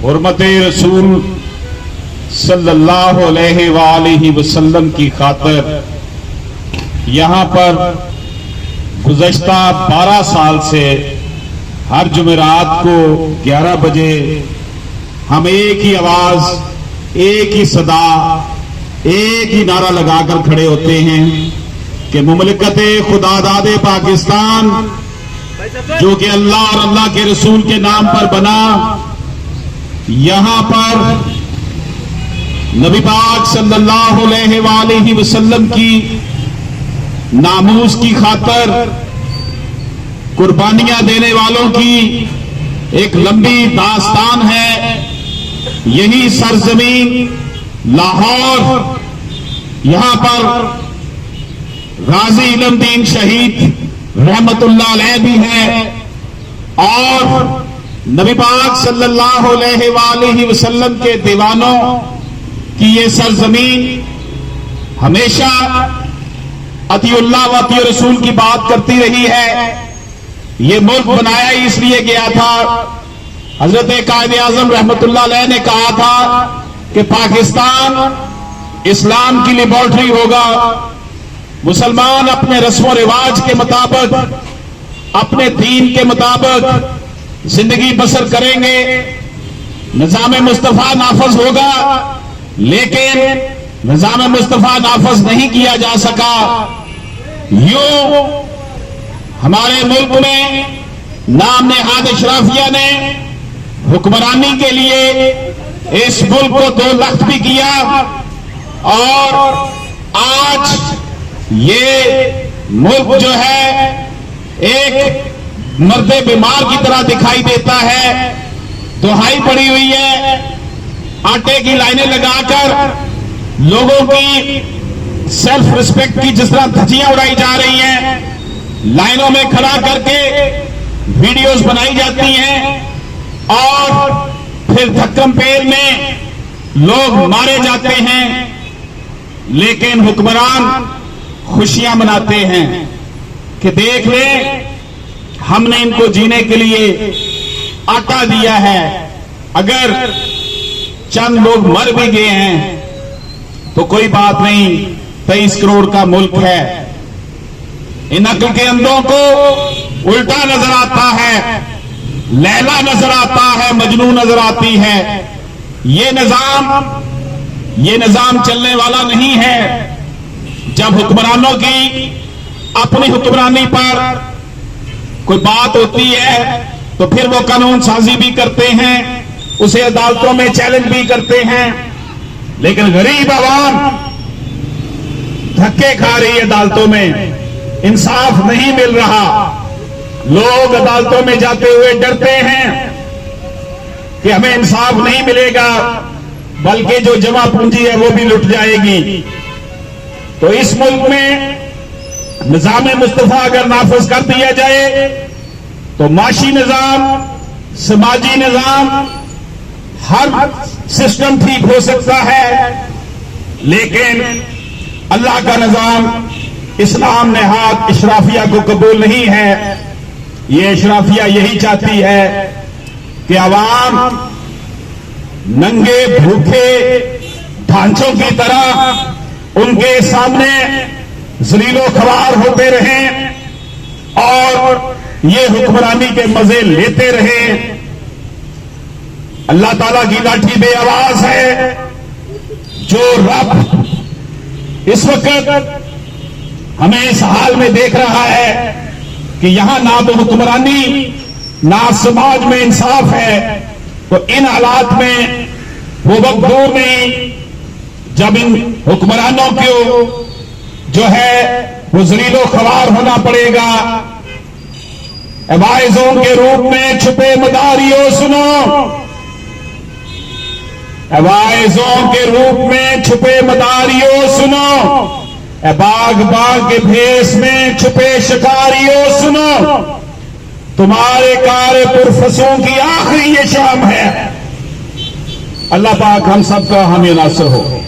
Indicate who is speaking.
Speaker 1: حرمت رسول صلی اللہ علیہ وآلہ وسلم کی خاطر یہاں پر گزشتہ 12 سال سے ہر جمعرات کو 11 بجے ہم ایک ہی آواز، ایک ہی صدا، ایک ہی نعرہ لگا کر کھڑے ہوتے ہیں کہ مملکت خدا داد پاکستان جو کہ اللہ اور اللہ کے رسول کے نام پر بنا، یہاں پر نبی پاک صلی اللہ علیہ وآلہ وسلم کی ناموس کی خاطر قربانیاں دینے والوں کی ایک لمبی داستان ہے۔ یہی سرزمین لاہور، یہاں پر غازی علم دین شہید رحمت اللہ علیہ بھی ہے، اور نبی پاک صلی اللہ علیہ وآلہ وسلم کے دیوانوں کی یہ سرزمین ہمیشہ اطیع اللہ و اطیع رسول کی بات کرتی رہی ہے۔ یہ ملک بنایا ہی اس لیے گیا تھا، حضرت قائد اعظم رحمت اللہ علیہ نے کہا تھا کہ پاکستان اسلام کی لیبارٹری ہوگا، مسلمان اپنے رسم و رواج کے مطابق، اپنے دین کے مطابق زندگی بسر کریں گے، نظام مصطفیٰ نافذ ہوگا، لیکن نظام مصطفیٰ نافذ نہیں کیا جا سکا۔ یوں ہمارے ملک میں نام نہاد اشرافیہ نے حکمرانی کے لیے اس ملک کو 2 لخت بھی کیا، اور آج یہ ملک جو ہے ایک مرد بیمار کی طرح دکھائی دیتا ہے، دہائی پڑی ہوئی ہے، آٹے کی لائنیں لگا کر لوگوں کی سیلف رسپیکٹ کی جس طرح دھجیاں اڑائی جا رہی ہیں، لائنوں میں کھڑا کر کے ویڈیوز بنائی جاتی ہیں، اور پھر دھکم پیر میں لوگ مارے جاتے ہیں، لیکن حکمران خوشیاں مناتے ہیں کہ دیکھ لیں ہم نے ان کو جینے کے لیے آٹا دیا ہے۔ اگر چند لوگ مر بھی گئے ہیں تو کوئی بات نہیں، 23 کروڑ کا ملک ہے۔ ان عقل کے اندھوں کو الٹا نظر آتا ہے، لیلا نظر آتا ہے، مجنون نظر آتی ہے۔ یہ نظام چلنے والا نہیں ہے۔ جب حکمرانوں کی اپنی حکمرانی پر کوئی بات ہوتی ہے تو پھر وہ قانون سازی بھی کرتے ہیں، اسے عدالتوں میں چیلنج بھی کرتے ہیں، لیکن غریب عوام دھکے کھا رہی ہے عدالتوں میں، انصاف نہیں مل رہا۔ لوگ عدالتوں میں جاتے ہوئے ڈرتے ہیں کہ ہمیں انصاف نہیں ملے گا، بلکہ جو جمع پونجی ہے وہ بھی لٹ جائے گی۔ تو اس ملک میں نظام مصطفیٰ اگر نافذ کر دیا جائے تو معاشی نظام، سماجی نظام، ہر سسٹم ٹھیک ہو سکتا ہے، لیکن اللہ کا نظام اسلام نہاد اشرافیہ کو قبول نہیں ہے۔ یہ اشرافیہ یہی چاہتی ہے کہ عوام ننگے بھوکے ڈھانچوں کی طرح ان کے سامنے ذلیل و خوار ہوتے رہیں اور یہ حکمرانی کے مزے لیتے رہیں۔ اللہ تعالیٰ کی لاٹھی بے آواز ہے۔ جو رب اس وقت ہمیں اس حال میں دیکھ رہا ہے کہ یہاں نہ تو حکمرانی نہ سماج میں انصاف ہے، تو ان حالات میں وہ وقت دور نہیں جب ان حکمرانوں کو جو ہے وہ ذلیل و خوار ہونا پڑے گا۔ واعظوں کے روپ میں چھپے مداریوں سنو، واعظوں کے روپ میں چھپے مداریوں سنو، باغ باغ کے بھیس میں چھپے شکاریوں سنو، تمہارے کار پرفسوں کی آخری یہ شام ہے۔ اللہ پاک ہم سب کا حامی ناصر ہو۔